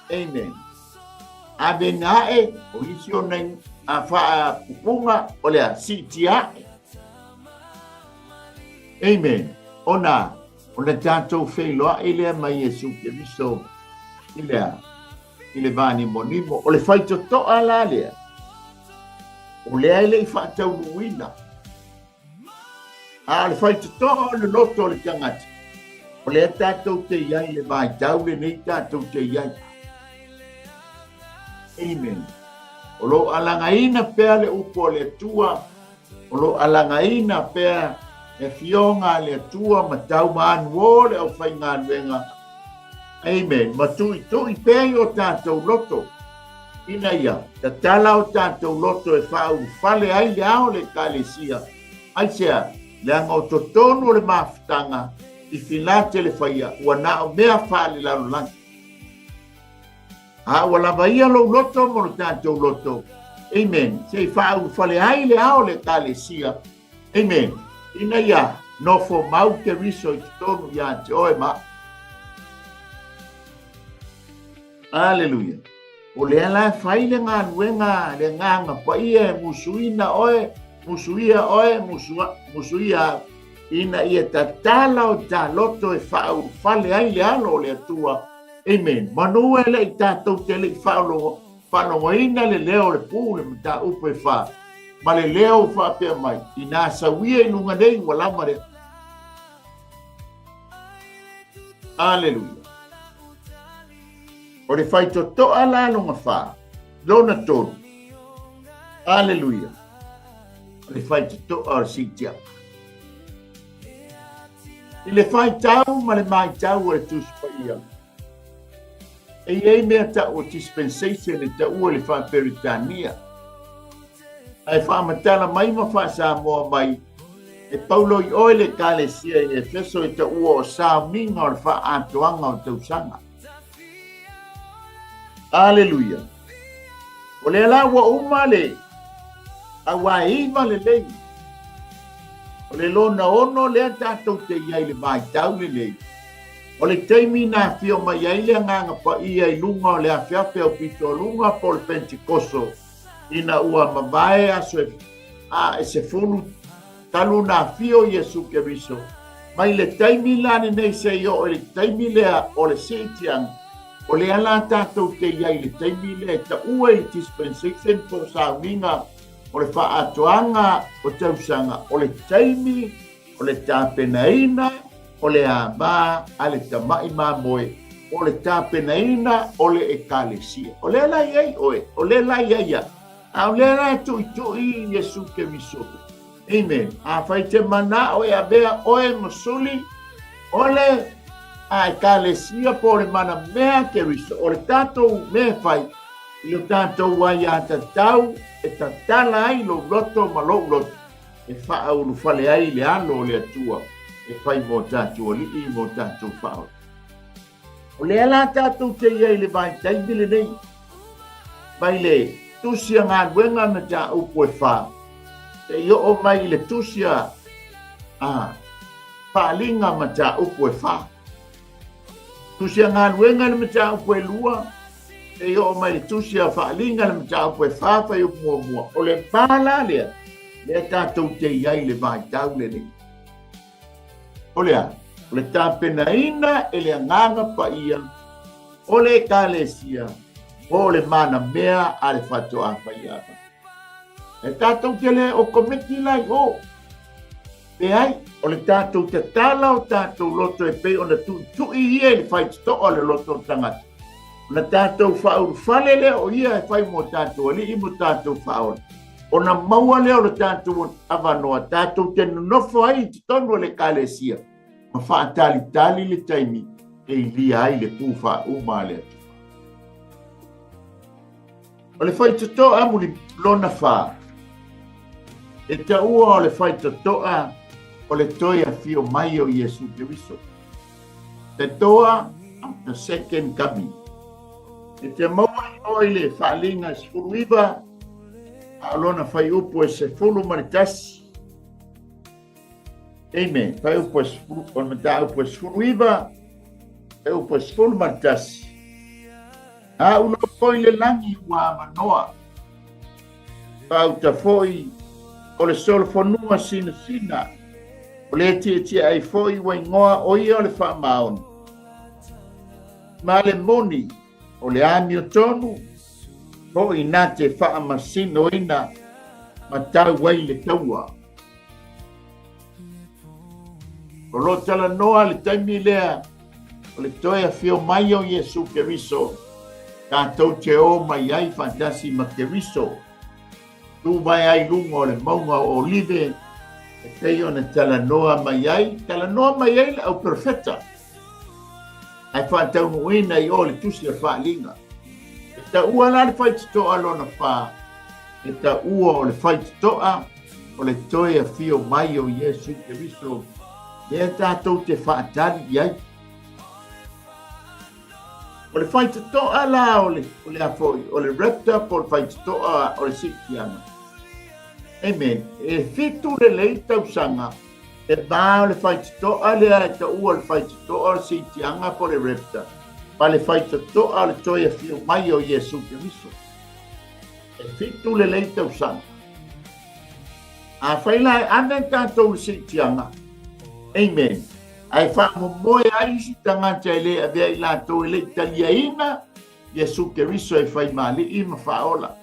Amen. Ave nae, o isi o na wha pupunga o lea sitiae. Amen. O na tātou whailoa I lea mai e suke riso I le vani monimo. O le whaitotoa la lea. O lea I le I whaatau nuina. Le whaitotoa o le loto o le tangata. O lea tātou te iai le vai tau le nei tātou te iai. Amen. O lo alanga ina pea le upo le tua O lo alangaina pea e fionga le atua ma tau maanu le au whai ngā nuenga. Amen. Ma tui pēi o tātou loto. Ina ia, ta tala o tātou loto e whau whale ai le ao le kālesia. Ai sea, le anga o totonu le mawhitanga i whilate le whaia ua nao mea whale lalo langi. Ua lava ia lo loto mo le tātou loto. Amen. Se whau whale ai le ao le kālesia. Amen. Ina ia, no fo mau ke riso i tonu ia te oe ma. Hallelujah. O le ala whai le ngā nuenga le nganga pa ia musuina oe, musuia oe, musuia ina ia ta tala o ta loto e whau whale ai le alo le atua. Amen. Manua le i tātou te le whanongo ina le leo le pūle ma ta upe wha. Ma le leo wha pia mai. I nā sawia i lunga nei walama re. Hallelujah. O le whai to toa la longa wha. Lona tonu. Hallelujah. O le whai to toa o 𝚟𝚒𝚍𝚎. I le whai tau ma le mai tau o le tusipa ia. E ei mea ta o dispensation e ta ua le wha Peritania. Ai wha matala mai ma wha sa moa mai. E paulo i oe le kālesia i Efeso e ta ua o sa minga o le wha atoanga o tausanga. Hallelujah. O le ala ua uma le. A wa iwa le lei. O le lona ono le tātou te iai le mai tau le lei. O le teimi nā whio mai ai le nganga pa ia i lunga o le awhiawhi au pito lunga po le Pentikoso. Ina ua mabae aso e se fulu talu nā whio Iesu Keriso. Mai le teimi lane nei se i o le teimi lea o le setiang. O le ala tātou te iai le teimi lea ta ua i dispensation po sa winga o le wha atoanga o tausanga. O le teimi, o le tāpenaina, o le āmā, a le tamai māmoe, o le tāpenaina, o le ekalesia. O le la iai oe, o le la iaia. A o le la tui Iesu Keriso. Amen. A whai te mana oe a bea oe masuli, o le a ekalesia po le mana mea Keriso. O le tātou mea whai, i o tātou wai a tatau, e tatala ai lo loto ma lo loto. E wha au whale ai le ano o le atua. E whai mō tātou li i mō tātou whao. O le ala tātou te iei le vai taimile nei. Mai le tusia ngā wenga na tā upo e wha. Te i o mai le tusia whaalinga ma tā upo e wha. Tusia ngā wenga na tā upo e lua. Te i o mai le tusia whaalinga na tā upo e wha whai upo mua. O le pāla lea. Le tātou te iei le vai tau le nei. O lea, o le tāpenaina e le anganga pa ia, o le kālesia, o le mana mea a le whatoa pa ia. E tātou te le o kometi lai o. E ai, o le tātou te tala o tātou loto e pei o na tui ia le whai to o le loto tangata. O na tātou whauru whale le o ia e whai mo tātou ali i mo tātou whaola. O na maua leo le tātou avanoa, tātou te nofo ai te tonu le kālesia. Ma wha tali le taimi e lia ai le pūwha uma le atu. O le whai tatoa muli lona wha. E ta ua o le whai tatoa o le toi a whio mai o Iesu Keriso. Te toa the second coming. E te maua i le whaalinga sfuruiva alona fai upo e se fulu maritasi. Amen. Fai upo e se fulu, on mata upo e se fulu iwa, e upo e se fulu maritasi. A ulo koi le langi ua manoa. Pau ta foi o le solo fonua sina. O le tia ai foi wa ingoa o ia o le wha maon. Ma le moni o le ami o tonu. Ko ina te wha masino ina ma tau wai le taua. O lo tala noa le taimi lea o le toia whio mai o Iesu Keriso. Tātou te o mai ai fantasi ma Keriso. tu mai ai lunga o le maunga o olive e tei ona talanoa mai ai le au perfetta ai whaataunuina i o le tusi le whaalinga e ta ua la le whaititoa lona wha e ta ua o le whaititoa o le toe a fio mai o Iesu Keriso e tātou te whaatari i ai o le whaititoa la o le afoi o le repta po le whaititoa o le sikianga amen e fitu le lei tausanga e ba o le whaititoa lea e ta ua le whaititoa o le sikianga po le repta pa le whaititoa o le toi a fio mai o Iesu Keriso e fitu le lei tausanga a whaila e ana tātou le sikianga amen ai fa mo moe ai si tangata ele a vea i lātou ele italiaina Iesu Keriso e whai mali i ma whaola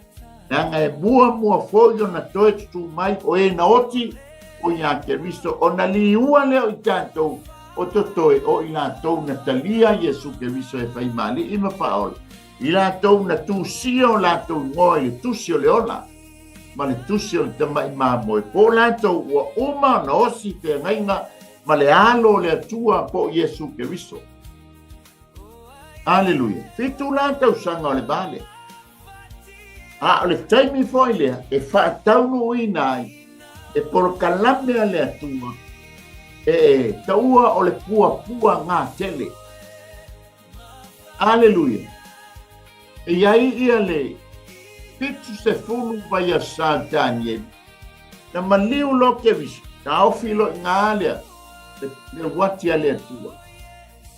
nanga e mua foi o na toe tutu mai o e na oti o ia Keriso o na liua leo i tātou o to toe o i lātou na talia Iesu Keriso e whai mali i ma whaola i lātou na tūsio lātou ngoe le tūsio le ona ma le tūsio le tamai mā moe po lātou ua uma na osi te ngainga ma le alo le atua po Iesu Keriso. Aleluia. Fitu la tau sanga o le bale. O le taimi foi lea, e whaataunu ina ai, e poro kalame a le atua, e taua o le pua ngā tele. Aleluia. E iai ia le, fitu se fulu vai a sātanie, na maliu lo Keriso, ta ofilo ngā lea, le wati ale atua.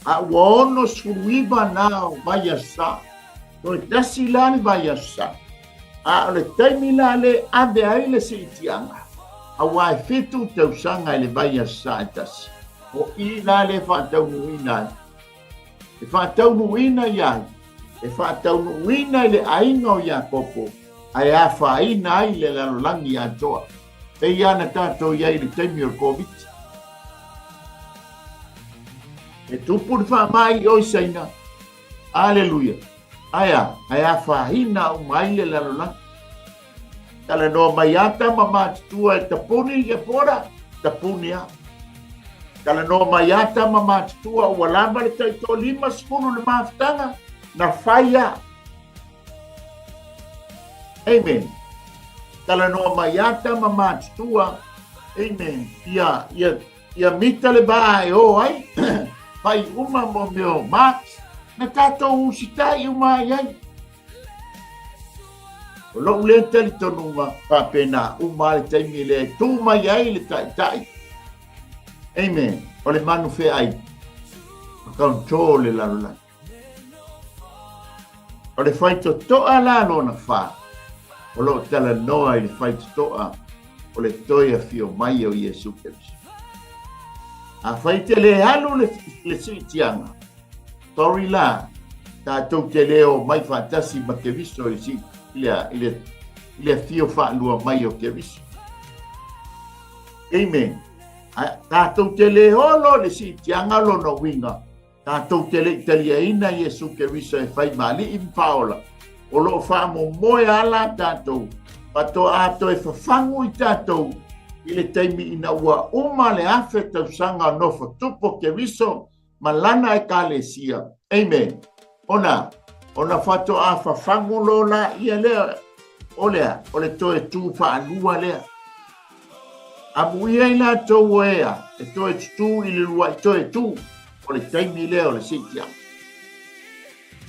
A waono suiva nao vai a sa. No e tasi lani vai a sa. A le taimi la le ave ai le se itianga. A wai fitu tau sanga le vai a sa tasi. O i la le whaatau nuina. E whaatau nuina iai. E whaatau nuina le ainga o ia popo. Ai a whaina ai le lalolangi a toa. E iana tātou iai le taimi o COVID. E tupu le whaamai o isaina. Aleluia. Aia whahina o mai le lalola. Tala no mai ata mamatutua e tapuni e pora. Tapuni a. Tala no mai ata mamatutua o walamba le taito 5 le maftanga. Na whaia. Amen. Tala no mai ata mamatutua. Amen. Ia mita le bae o ai. Pai uma mo meu max na tātou usitai uma iai. O lo ule tali tonunga papena uma le taimi le tūma iai le tai. Amen. O le manu fe ai. O kaunto le lalula. O le whaito toa la lona wha. O lo tala noa i le whaito toa. O le toia fio mai o Iesu Keriso. A whaite le halu le siitianga. Tori la, tātou te leo mai whaatasi ma Keriso i si, ile fio whaalua mai o Keriso. Amen. Tātou te le holo le siitianga lo no winga. Tātou te le italiaina Iesu Keriso e whai mali i mpaola. O lo whaamo moe ala tātou. Pato ato e whawhangu i tātou. Ile taimi ina ua uma le afe tau sanga nofo tupo Keriso malana e kalesia. Amen. Ona fato a whawhangu lola ia lea. Ole toe tu whaalua lea. Amuia ina tau ea. E toe tu ili lua i toe tu. Ole taimi lea ole sitia.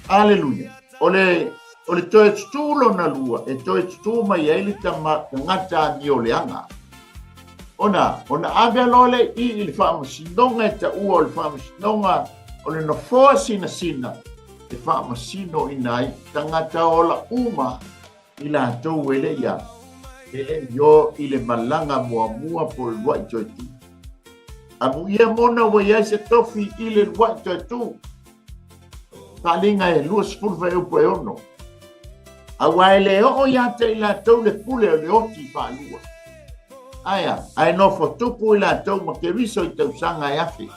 Aleluia. Ole toe tu lona lua. E toe tu mai eili ngata ni ole anga. Ona ave lole i il whaamasinoga e ta ua o le whaamasinoga o le nofoa sina. E whaamasino ina ai tangata o la uma i la tau ele ia. E yo i le malanga mua po le wai toi tu. Amu ia mona wa ia se tofi i le wai toi tu. Talinga e lua spulva e upo e ono. Awa ele o ia te i la tau le pule o le oti whaalua. Ai no fotupu i la tau ma Keriso i tau sanga e afi.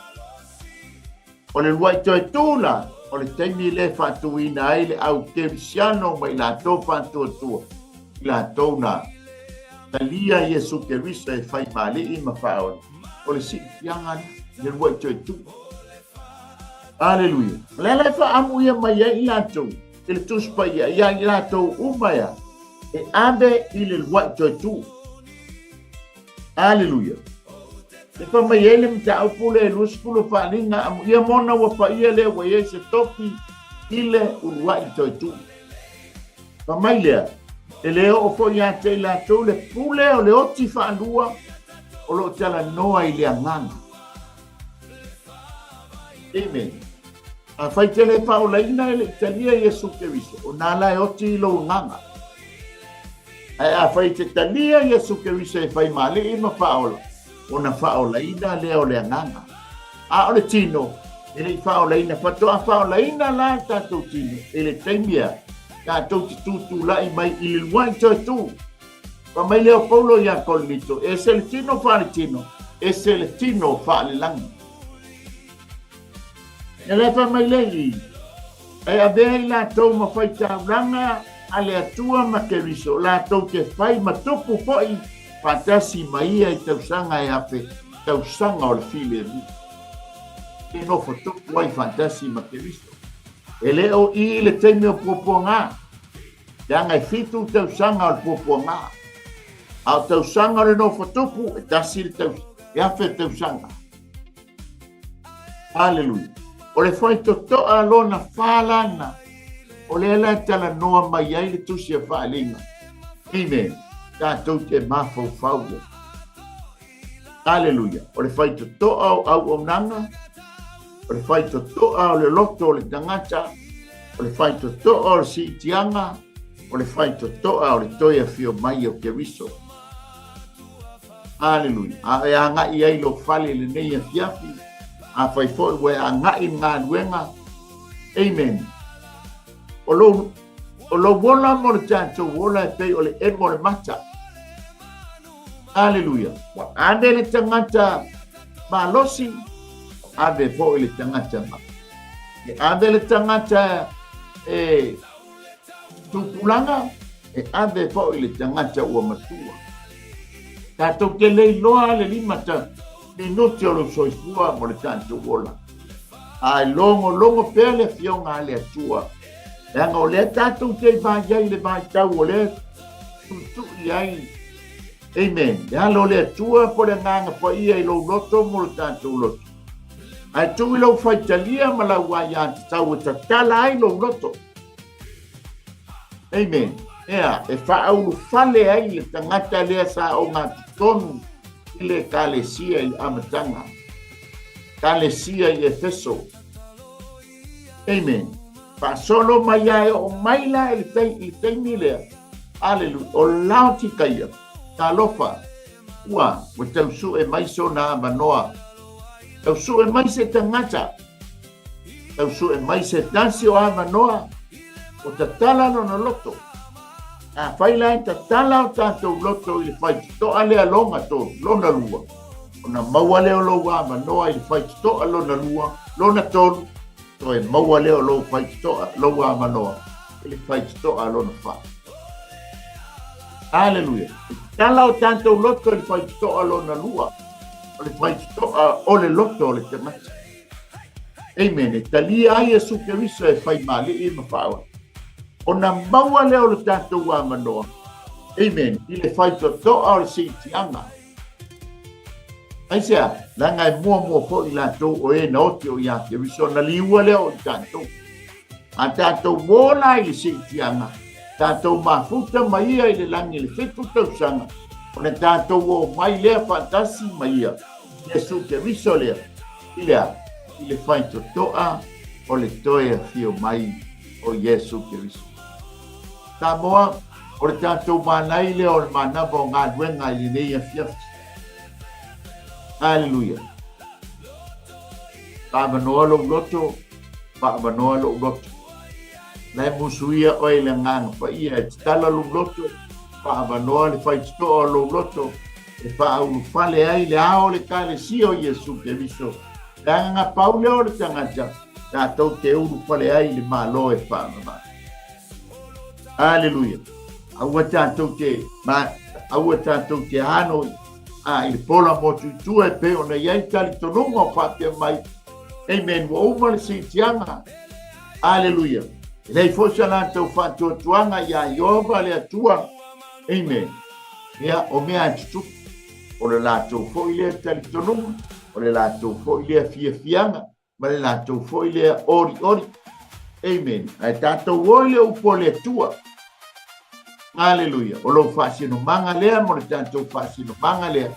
O le luai toi tūla, o le teimi le whatuina ai le au Kerisiano ma i la tau whantua tua. I la tau na talia Yesu Keriso e fai male I mawhaona. O le si fianga le rua I tu. Aleluia. Lele fa amu ia mai I latou. Ele tuspa ia I latou umaya. E ave I le rua tu. Aleluia. E fa mai ele mta upule lus pulo fa linga amu ia mona wa fa ia le wa se toki ile urua tu. Fa mai lea. E leo o fo ia te la tau le pule o le oti whaanua o lo tala noa I le anganga. Amen. A whai tele whaolaina ele talia Yesu Keriso o nala e oti I lo nganga. A whai te talia Yesu Keriso e whai male I ma whaola o na whaolaina leo le anganga. A o le tino ele whaolaina patoa whaolaina la tatou tino ele taimia tātou te tūtū lai mai I le luai tu. Pa mai leo Paulo ia kolito. E se le tino whare tino. E se le tino whare langi. E le pa mai lei. E a vea I lātou ma whai tāuranga a le atua ma Keriso. Lātou te whai ma tupu poi pātasi mai ai tausanga e ape. Tausanga o le file ri. E no whatupu ai pātasi ma Keriso. E leo I le teime o poponga. Yanga I fitu tausanga o le poponga. Au tausanga le no whatupu e tasi le tausanga. E afe tausanga. Hallelujah. O le whai totoa lona whalana. O le ala tala noa mai ai le tusi a whaalinga. Amen. Tātou te mafau fauia. Hallelujah. O le whai totoa au nanga. O le whai totoa o le loto o le tangata, o le whai totoa o le siitianga, o le whai totoa o le toia fio mai o Keriso. Hallelujah. A e anga I ai lo whale le nei a fiafi, a whai fo we a ngai ngā nuenga. Amen. O lo wola mo le tātou wola e pei o le e mo le mata. Hallelujah. Wa ande le tangata ma losi, ave fo le tangata ma. E ave le tangata e tupulanga e ave fo le tangata ua matua. Tātou ke lei loa le limata minuti o lo soifua mo le tātou wola. Ai longo pele fionga le atua. E anga o le tātou te vāiai le vāitau o le tutu I ai. Amen. E alo le atua po le nganga pa ia I lo loto mo le tātou loto. Ai tu I lo whaitalia ma lau ai a te tau e tatala ai lo loto. Amen. Ea, e whaau whale ai le tangata lea sa o ngā tonu I le kālesia I amatanga. Kālesia I Efeso. Amen. Whaasolo mai ai o maila I le teimi lea. Hallelujah. O lao tikaia. Tā lofa. Ua, o tausu e maiso na manoa. Tausu e mai se tangata. Tausu e mai se tansi o amanoa. O tatala no na loto. A whaila e tatala o tātou loto I le whaititoa lea longa tō, lona lua. O na maua leo lo amanoa I le whaititoa lona lua, lona tōru. To e maua leo lo whaititoa lo amanoa. I le whaititoa lona wha. Hallelujah. Tala o tātou loto I le whaititoa lona lua. O le whaititoa o le loto o le temata. Amen. E talia ai Yesu Keriso e whai male I mawhaua. O na maua leo le tātou wa manoa. Amen. I le whaitotoa o le siitianga. Ai sea, langa e mua fo I lātou o e na oti o ia Keriso na liua leo I tātou. A tātou wola I le siitianga. Tātou mafuta mai I le langi le whetu tausanga. O na tātou o mai lea fantasi mai ia. Yesu Keriso lea. I lea. I le whaitotoa o le toea fio mai o Yesu Keriso. Tā moa, o le tātou Manai lea o le Manava o ngā ruenga I le nei a fiafi. Hallelujah. Pāmanoa lo loto, pāmanoa lo loto. Nai musuia o le nganga pa ia e tala lo loto, pāmanoa le whaitotoa lo loto, e whaau whale ai le ao le kālesi o Yesu Keriso. Nganga paule o le tangata, tātou te uru whale ai le malo e whaamamai. Hallelujah. Aua tātou te au tātou te hano i pola mo tutua e pe ona iai tali tonunga o whapea mai. Amen. Wa umale si tianga. Aleluia. Lei fosa lātou whātua tuanga ia Iova le atua. Amen. Ia o mea atutu. O le lātou fo i lea tali tonunga. O le lātou fo i lea fianga. Ma le lātou fo i lea ori. Amen. Ai tātou o i lea upo le atua. Aleluia. O lo whaasino manga lea mo le tātou whaasino manga lea.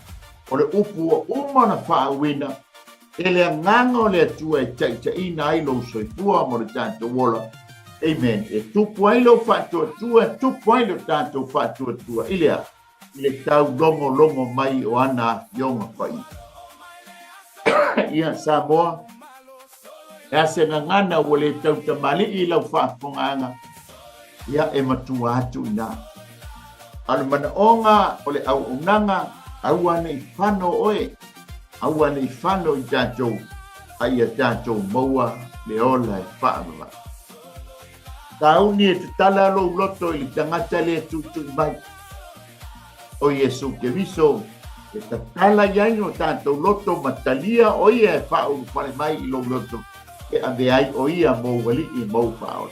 O le upu o umana whaawina. E le nganga o le atua e ina ai lo soifua mo le tātou wola. Amen. E tupu ai lo whātua tua, tupu ai lo tātou whātua tua. Ilea, le tau longo mai o ana yonga whai. Ia Samoa, e se ngana o le tau tamali i lau whaafonganga. Ia e matua atu ina. Alu mana onga o le au unanga, au ane i whano oe. Au ane i whano i tātou, ai a tātou maua le ola e whaamama. Tauni e te tala lo loto i tangata le tutu mai. O Yesu ke viso, e ta tala yaino tātou loto matalia o ia e whauru whare mai i lo loto. E ave ai o ia mou wali i mou whaor.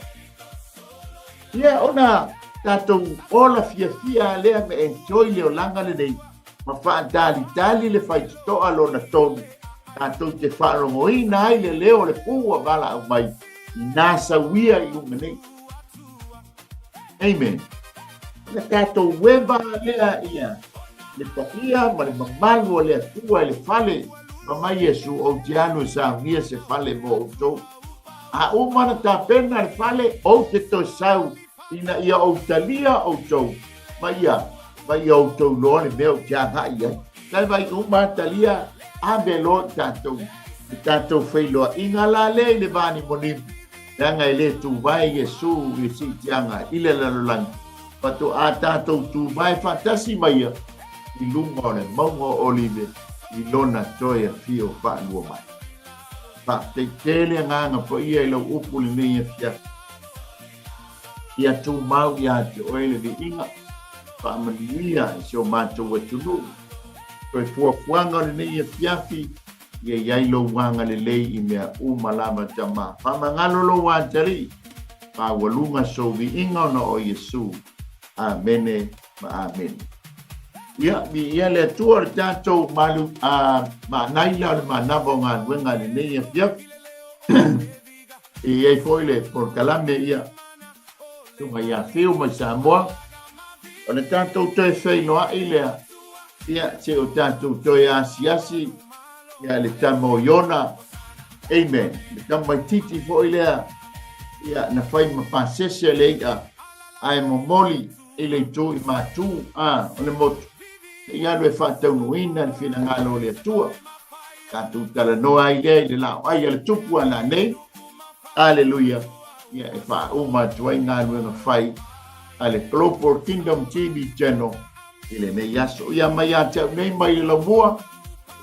Ia ona tātou ola fia lea me enjoy leo langa le nei. Ma whaatali le whaitoa lo na tonu. Tātou te wharongo i nai le leo le pua wala au mai. I nasa wia i unga nei. Amen. Le tātou weba lea ia. Le pakia ma le mamalu le atua le fale. Ma mai Yesu o tiano sa mia se fale mo o tau. A umana ta pena le fale o te to sau. Ina ia o talia o tau. Ma ia. Vai o tau loa le meo tia hai ai. Kai vai umana talia abe lo tātou. Tātou whailoa. Inga la le le vani monim. Nanga ele tu vai Yesu i si tianga ile lalolang. Pato a tātou tu vai fantasi mai i lunga o le maunga olive i lona toia fio wha lua mai. Pa te tele nganga po ia i lau upu le mea fia. Ia tu mau ia te oele vi inga. Pa manuia i seo mātou atunu. Koe fuafuanga le mea fiafi. Ia iai lo wanga le lei i mea umalama tama. Pa mangalo lo wantari. Pa walunga so vi inga ona o Yesu. Amene ma amen. Ia le atua le tātou malu Manai la le Manava ngā wenga le nei e fiak. Iai foi le porkalame ia. Tunga ia whiu mai Samoa. O le tātou toi whainoa i lea. Ia se o tātou toi asiasi. Ia le tamo Iona. Amen. Le tamai titi foi lea. Ia na whai mapasese le ia. Ai momoli i le tu i mātū. O le motu. Ia lue whātau nuina le whina ngalo le atua. Tātou tala noa i lea i le lao. Ai le tupu ana nei. Aleluia. Ia e wha uma tuai ngā luenga whai. Ale Global Kingdom TV channel. I le nei aso. Ia mai a tau nei mai i la mua.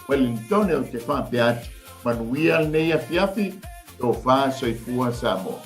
Wellington e o te wha pe atu. Manuia nei a fiafi. Tō wha soifua Samoa.